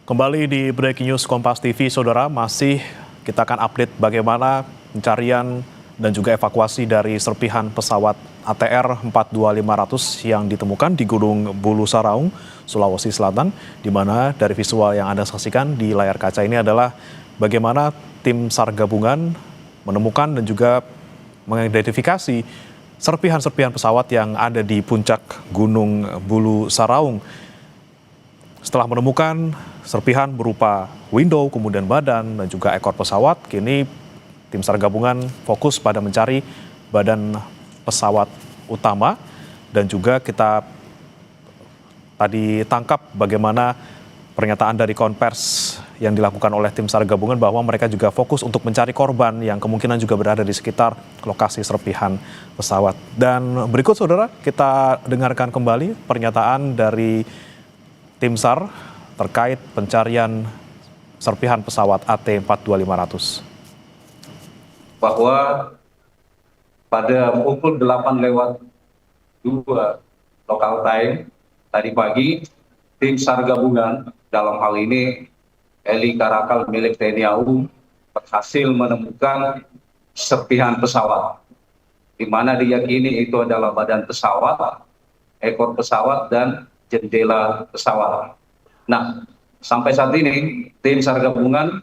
Kembali di Breaking News Kompas TV, Saudara, masih kita akan update bagaimana pencarian dan juga evakuasi dari serpihan pesawat ATR 42500 yang ditemukan di Gunung Bulu Saraung, Sulawesi Selatan, di mana dari visual yang Anda saksikan di layar kaca ini adalah bagaimana tim SAR gabungan menemukan dan juga mengidentifikasi serpihan-serpihan pesawat yang ada di puncak Gunung Bulu Saraung. Setelah menemukan serpihan berupa window, kemudian badan, dan juga ekor pesawat, kini tim SAR gabungan fokus pada mencari badan pesawat utama. Dan juga kita tadi tangkap bagaimana pernyataan dari konvers yang dilakukan oleh tim SAR gabungan bahwa mereka juga fokus untuk mencari korban yang kemungkinan juga berada di sekitar lokasi serpihan pesawat. Dan berikut, Saudara, kita dengarkan kembali pernyataan dari tim SAR terkait pencarian serpihan pesawat AT42500. Bahwa pada pukul 8:02 local time tadi pagi, tim SAR gabungan, dalam hal ini heli Karakal milik TNI AU, berhasil menemukan serpihan pesawat, di mana diyakini itu adalah badan pesawat, ekor pesawat, dan jendela pesawat. Nah, sampai saat ini tim SAR gabungan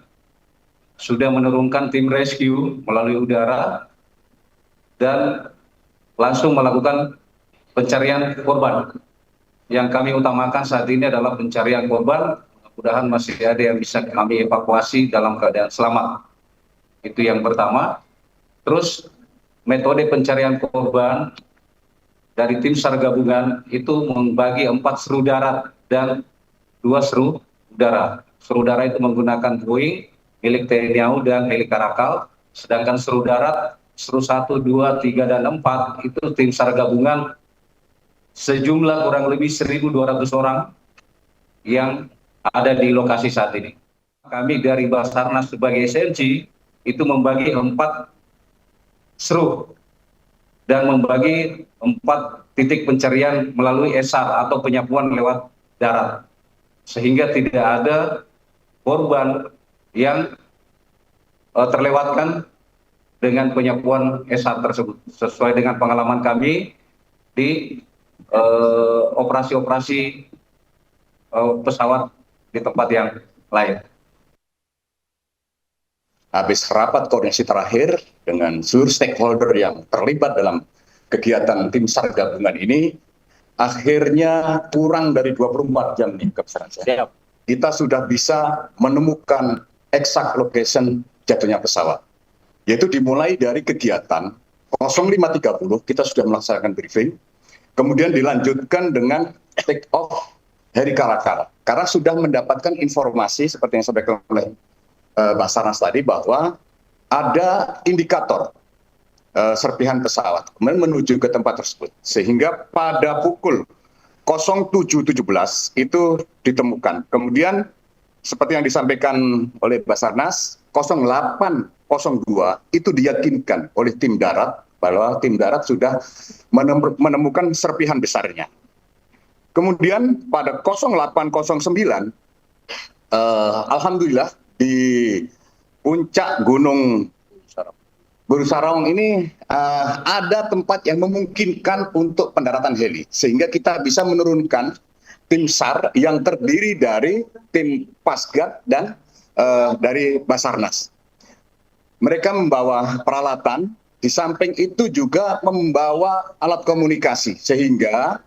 sudah menurunkan tim rescue melalui udara dan langsung melakukan pencarian korban. Yang kami utamakan saat ini adalah pencarian korban. Mudah-mudahan masih ada yang bisa kami evakuasi dalam keadaan selamat. Itu yang pertama. Terus metode pencarian korban dari tim SAR gabungan itu membagi 4 seru darat dan 2 seru udara. Seru udara itu menggunakan Boeing milik TNI AU dan heli Karakal, sedangkan seru darat, seru 1, 2, 3, dan 4 itu tim SAR gabungan sejumlah kurang lebih 1.200 orang yang ada di lokasi saat ini. Kami dari Basarnas sebagai SNC itu membagi 4 seru dan membagi 4 titik pencarian melalui SAR atau penyapuan lewat darat, sehingga tidak ada korban yang terlewatkan dengan penyapuan SAR tersebut, sesuai dengan pengalaman kami di operasi-operasi pesawat di tempat yang lain. Habis rapat koordinasi terakhir dengan seluruh stakeholder yang terlibat dalam kegiatan tim SAR gabungan ini, akhirnya kurang dari 24 jam nih kebesaran saya, kita sudah bisa menemukan exact location jatuhnya pesawat. Yaitu dimulai dari kegiatan 05.30 kita sudah melaksanakan briefing, kemudian dilanjutkan dengan take off heli Karakal. Karena sudah mendapatkan informasi seperti yang disampaikan oleh Basarnas tadi bahwa ada indikator serpihan pesawat kemudian menuju ke tempat tersebut, sehingga pada pukul 07.17 itu ditemukan. Kemudian seperti yang disampaikan oleh Basarnas, 08.02 itu diyakinkan oleh tim darat bahwa tim darat sudah menemukan serpihan besarnya. Kemudian pada 08.09 alhamdulillah di puncak Gunung Bulu Saraung ini ada tempat yang memungkinkan untuk pendaratan heli, sehingga kita bisa menurunkan tim SAR yang terdiri dari tim Pasgat dan dari Basarnas. Mereka membawa peralatan, di samping itu juga membawa alat komunikasi, sehingga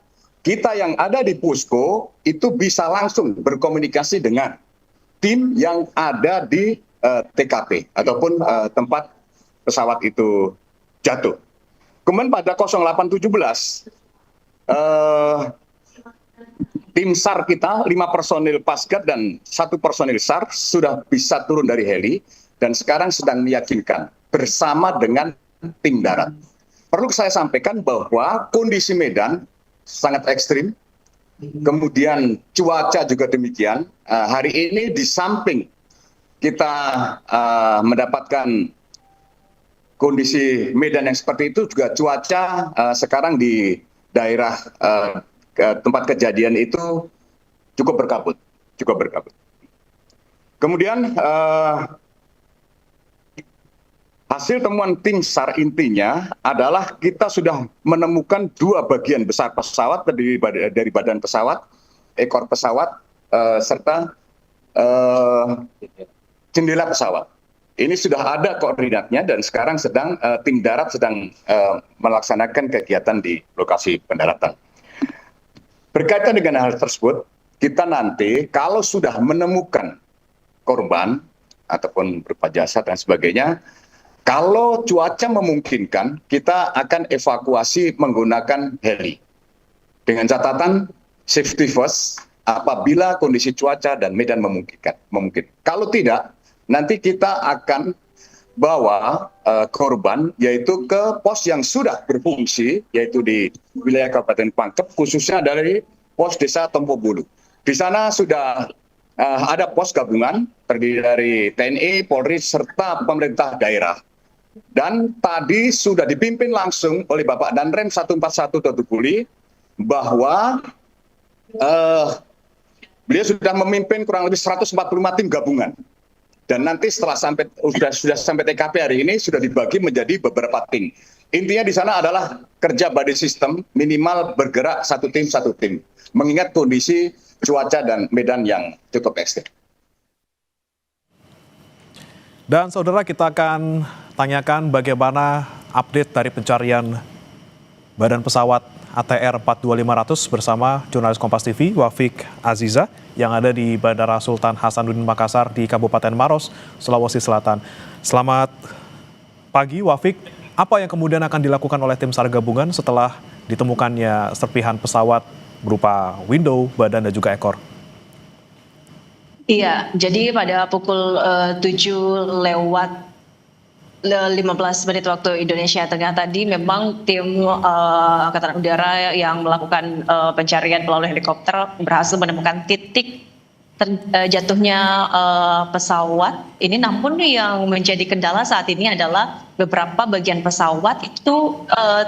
kita yang ada di Pusko itu bisa langsung berkomunikasi dengan tim yang ada di TKP ataupun tempat pesawat itu jatuh. Kemudian pada 08.17 tim SAR kita 5 personil Pasgat dan 1 personil SAR sudah bisa turun dari heli dan sekarang sedang meyakinkan bersama dengan tim darat. Perlu saya sampaikan bahwa kondisi medan sangat ekstrim, kemudian cuaca juga demikian. Hari ini di samping kita mendapatkan kondisi medan yang seperti itu, juga cuaca sekarang di daerah tempat kejadian itu cukup berkabut. Kemudian hasil temuan tim SAR intinya adalah kita sudah menemukan dua bagian besar pesawat terdiri dari badan pesawat, ekor pesawat, serta jendela pesawat. Ini sudah ada koordinatnya dan sekarang tim darat sedang melaksanakan kegiatan di lokasi pendaratan. Berkaitan dengan hal tersebut, kita nanti kalau sudah menemukan korban ataupun berupa jasad dan sebagainya, kalau cuaca memungkinkan, kita akan evakuasi menggunakan heli. Dengan catatan safety first apabila kondisi cuaca dan medan memungkinkan. Kalau tidak, nanti kita akan bawa korban yaitu ke pos yang sudah berfungsi, yaitu di wilayah Kabupaten Pangkep, khususnya dari pos desa Tompobulu. Di sana sudah ada pos gabungan terdiri dari TNI, Polri, serta pemerintah daerah. Dan tadi sudah dipimpin langsung oleh Bapak Danrem 141 Totupuli bahwa beliau sudah memimpin kurang lebih 145 tim gabungan. Dan nanti setelah sudah sampai TKP hari ini sudah dibagi menjadi beberapa tim. Intinya di sana adalah kerja body system, minimal bergerak satu tim, mengingat kondisi cuaca dan medan yang cukup ekstrim. Dan saudara, kita akan tanyakan bagaimana update dari pencarian badan pesawat ATR 42500 bersama jurnalis Kompas TV Wafik Aziza yang ada di Bandara Sultan Hasanuddin Makassar di Kabupaten Maros, Sulawesi Selatan. Selamat pagi Wafik, apa yang kemudian akan dilakukan oleh tim SAR gabungan setelah ditemukannya serpihan pesawat berupa window, badan dan juga ekor? Iya, jadi pada pukul 7:15 waktu Indonesia Tengah tadi memang tim Angkatan Udara yang melakukan pencarian melalui helikopter berhasil menemukan titik jatuhnya pesawat ini. Namun yang menjadi kendala saat ini adalah beberapa bagian pesawat itu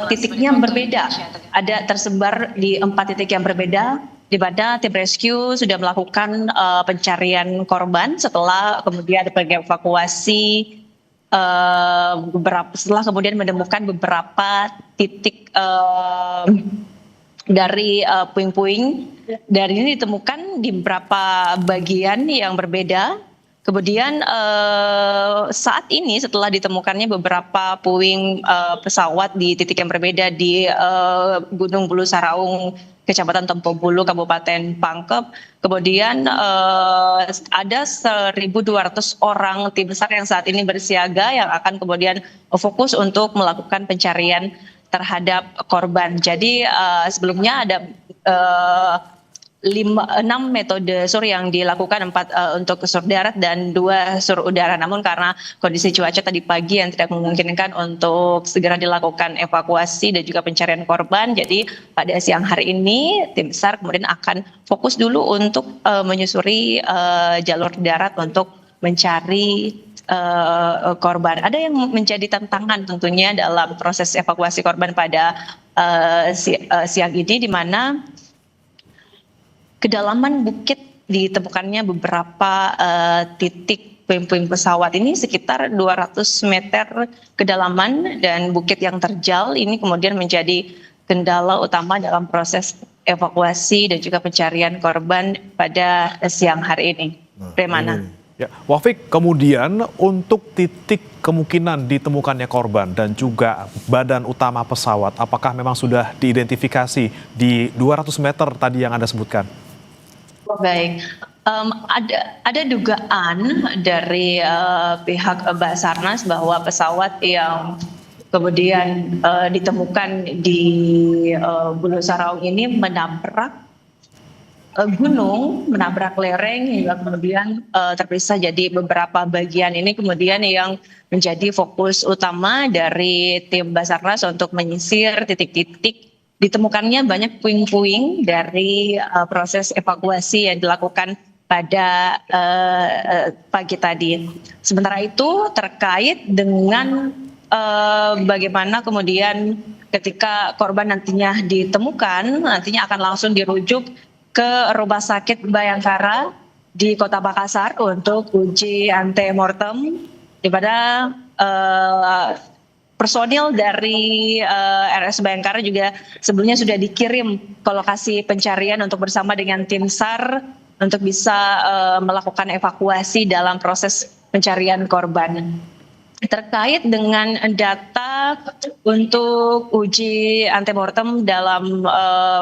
titiknya berbeda. Ada tersebar di 4 titik yang berbeda, di mana tim rescue sudah melakukan pencarian korban setelah kemudian evakuasi setelah kemudian menemukan beberapa titik dari puing-puing. Dari ini ditemukan di beberapa bagian yang berbeda. Kemudian saat ini setelah ditemukannya beberapa puing pesawat di titik yang berbeda di Gunung Bulu Saraung, Kecamatan Tompobulu, Kabupaten Pangkep. Kemudian ada 1.200 orang tim SAR yang saat ini bersiaga yang akan kemudian fokus untuk melakukan pencarian terhadap korban. Jadi sebelumnya ada 6 metode SUR yang dilakukan, 4 untuk SUR darat dan 2 SUR udara. Namun karena kondisi cuaca tadi pagi yang tidak memungkinkan untuk segera dilakukan evakuasi dan juga pencarian korban, jadi pada siang hari ini tim SAR kemudian akan fokus dulu untuk menyusuri jalur darat untuk mencari korban. Ada yang menjadi tantangan tentunya dalam proses evakuasi korban pada siang ini, di mana kedalaman bukit ditemukannya beberapa titik puing-puing pesawat ini sekitar 200 meter kedalaman, dan bukit yang terjal ini kemudian menjadi kendala utama dalam proses evakuasi dan juga pencarian korban pada siang hari ini. Bagaimana? Ya, Wafik, kemudian untuk titik kemungkinan ditemukannya korban dan juga badan utama pesawat, apakah memang sudah diidentifikasi di 200 meter tadi yang Anda sebutkan? Baik, ada dugaan dari pihak Basarnas bahwa pesawat yang kemudian ditemukan di Bulu Saraung ini menabrak gunung, menabrak lereng hingga kemudian terpisah jadi beberapa bagian. Ini kemudian yang menjadi fokus utama dari tim Basarnas untuk menyisir titik-titik. Ditemukannya banyak puing-puing dari proses evakuasi yang dilakukan pada pagi tadi. Sementara itu terkait dengan bagaimana kemudian ketika korban nantinya ditemukan, nantinya akan langsung dirujuk ke Rumah Sakit Bayangkara di Kota Makassar untuk uji antemortem, di mana personil dari RS Bayangkara juga sebelumnya sudah dikirim ke lokasi pencarian untuk bersama dengan tim SAR untuk bisa melakukan evakuasi dalam proses pencarian korban. Terkait dengan data untuk uji antemortem dalam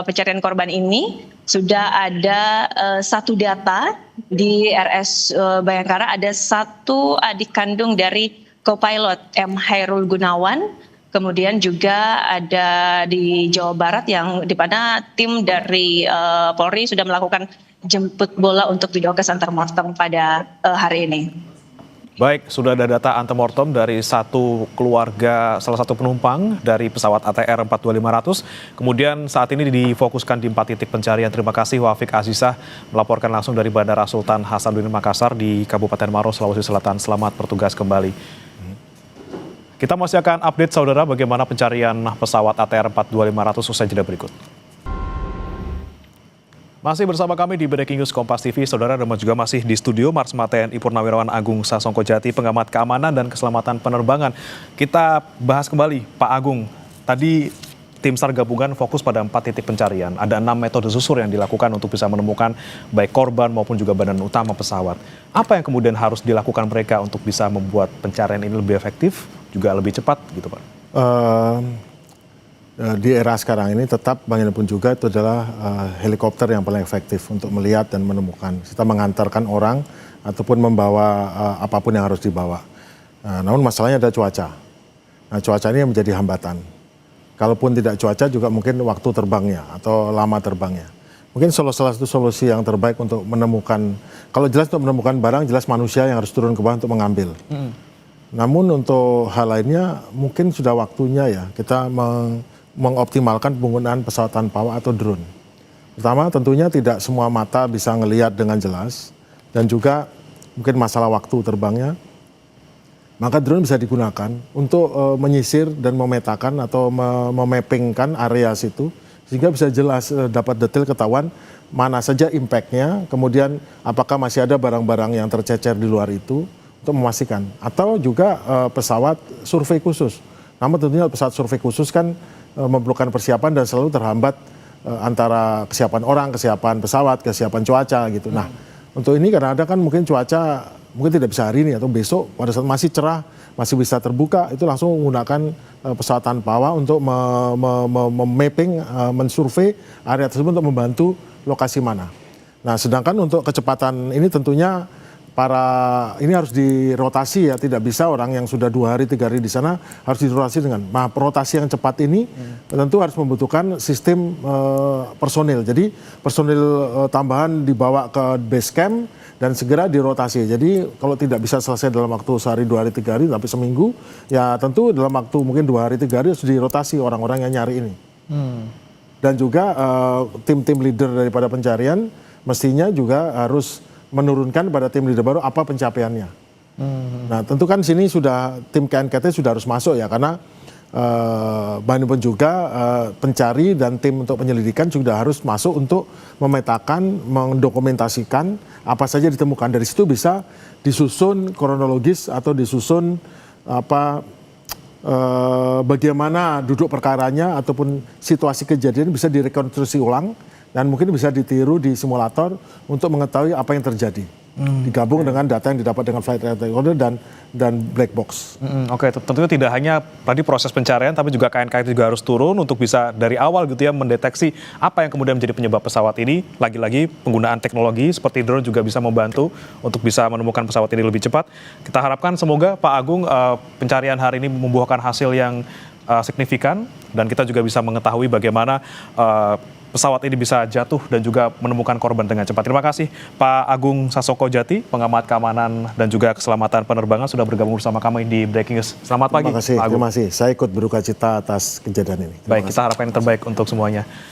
pencarian korban ini, sudah ada satu data di RS Bayangkara, ada satu adik kandung dari co-pilot M. Hairul Gunawan, kemudian juga ada di Jawa Barat yang di mana tim dari Polri sudah melakukan jemput bola untuk videokes antemortem pada hari ini. Baik, sudah ada data antemortem dari satu keluarga, salah satu penumpang dari pesawat ATR 42500. Kemudian saat ini difokuskan di 4 titik pencarian. Terima kasih Wafiq Azizah melaporkan langsung dari Bandara Sultan Hasanuddin Makassar di Kabupaten Maros, Sulawesi Selatan. Selamat bertugas kembali. Kita masih akan update saudara bagaimana pencarian pesawat ATR 42500 usai jeda berikut. Masih bersama kami di Breaking News Kompas TV, saudara, dan juga masih di studio Marsma TNI Purnawirawan Agung Sasongkojati, pengamat keamanan dan keselamatan penerbangan. Kita bahas kembali, Pak Agung. Tadi tim SAR gabungan fokus pada 4 titik pencarian. Ada 6 metode susur yang dilakukan untuk bisa menemukan baik korban maupun juga badan utama pesawat. Apa yang kemudian harus dilakukan mereka untuk bisa membuat pencarian ini lebih efektif, juga lebih cepat gitu, Pak? Di era sekarang ini tetap bagaimanapun juga itu adalah helikopter yang paling efektif untuk melihat dan menemukan. Kita mengantarkan orang ataupun membawa apapun yang harus dibawa. Namun masalahnya ada cuaca. Nah, cuaca ini yang menjadi hambatan. Kalaupun tidak cuaca juga mungkin waktu terbangnya atau lama terbangnya. Mungkin salah satu solusi yang terbaik untuk menemukan, kalau jelas untuk menemukan barang, jelas manusia yang harus turun ke bawah untuk mengambil. Namun untuk hal lainnya mungkin sudah waktunya ya kita mengoptimalkan penggunaan pesawat tanpa awak atau drone. Pertama tentunya tidak semua mata bisa ngelihat dengan jelas dan juga mungkin masalah waktu terbangnya. Maka drone bisa digunakan untuk menyisir dan memetakan atau memappingkan area situ sehingga bisa jelas dapat detail ketahuan mana saja impact-nya, kemudian apakah masih ada barang-barang yang tercecer di luar itu untuk memastikan. Atau juga pesawat survei khusus. Namun tentunya pesawat survei khusus kan memerlukan persiapan dan selalu terhambat antara kesiapan orang, kesiapan pesawat, kesiapan cuaca gitu. Nah, untuk ini karena ada kan mungkin cuaca mungkin tidak bisa hari ini atau besok pada saat masih cerah, masih bisa terbuka, itu langsung menggunakan pesawat tanpa awak untuk memapping, mensurvei area tersebut untuk membantu lokasi mana. Nah, sedangkan untuk kecepatan ini tentunya ini harus dirotasi ya, tidak bisa orang yang sudah 2 hari 3 hari di sana harus dirotasi dengan. Nah, rotasi yang cepat ini tentu harus membutuhkan sistem personil. Jadi personil tambahan dibawa ke base camp dan segera dirotasi. Jadi kalau tidak bisa selesai dalam waktu sehari 2 hari 3 hari tapi seminggu, ya tentu dalam waktu mungkin 2 hari 3 hari harus dirotasi orang-orang yang nyari ini. Dan juga tim-tim leader daripada pencarian mestinya juga harus menurunkan pada tim leader baru apa pencapaiannya. Nah tentu kan sini sudah tim KNKT sudah harus masuk ya, karena bagaimanapun juga pencari dan tim untuk penyelidikan sudah harus masuk untuk memetakan, mendokumentasikan apa saja ditemukan. Dari situ bisa disusun kronologis atau disusun bagaimana duduk perkaranya ataupun situasi kejadian bisa direkonstruksi ulang. Dan mungkin bisa ditiru di simulator untuk mengetahui apa yang terjadi. Digabung dengan data yang didapat dengan flight recorder dan black box. Oke, tentunya tidak hanya tadi proses pencarian, tapi juga KNKT juga harus turun untuk bisa dari awal gitu ya mendeteksi apa yang kemudian menjadi penyebab pesawat ini. Lagi-lagi penggunaan teknologi seperti drone juga bisa membantu untuk bisa menemukan pesawat ini lebih cepat. Kita harapkan semoga Pak Agung pencarian hari ini membuahkan hasil yang signifikan dan kita juga bisa mengetahui bagaimana pesawat ini bisa jatuh dan juga menemukan korban dengan cepat. Terima kasih Pak Agung Sasongkojati, pengamat keamanan dan juga keselamatan penerbangan sudah bergabung bersama kami di Breaking News. Selamat pagi. Terima kasih. Saya ikut berduka cita atas kejadian ini. Baik, kita harapkan yang terbaik untuk semuanya.